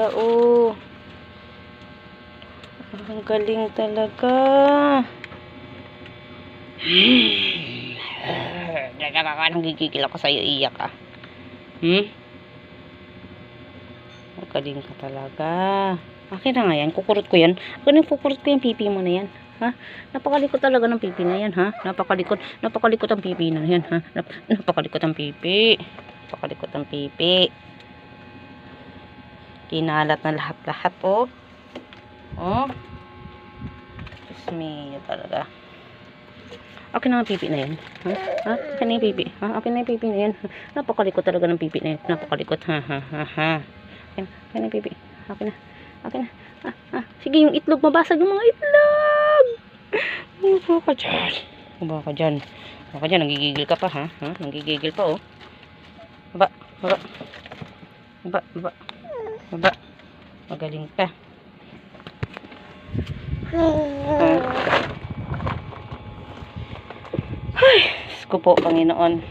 talaga, oh. Ang galing talaga. Nanggigigil ako sa'yo, iyak ah. Ang galing ka talaga. Akin na nga yan, kukurot ko yan. Kukurot ko yung pipi mo na yan. Ha? Napakalikot talaga ng pipi na yan, ha? Napakalikot ang pipi na yan, ha? Napakalikot ang pipi. Napakalikot ang pipi. Kinalat na lahat-lahat, oh. Oh. Diyos me, talaga. Akin na ang pipi na yan. Ha? Ha? Akin na yung pipi. Ha? Akin na yung pipi na yan. Napakalikot talaga ng pipi na yan. Napakalikot, ha? Ha? Ha? Ha? Akin na yung pipi. Akin na. Akin na. Ha? Ha? Sige, yung itlog. Mabasag yung mga itlog. Baba ka dyan. Baba ka dyan. Baba ka dyan. Nanggigigil ka pa, ha? Ha? Nanggigigil pa, oh. Baba. Baba. Baba. Baba. Baba. Magaling ka. Ay, Diyos ko po, Panginoon.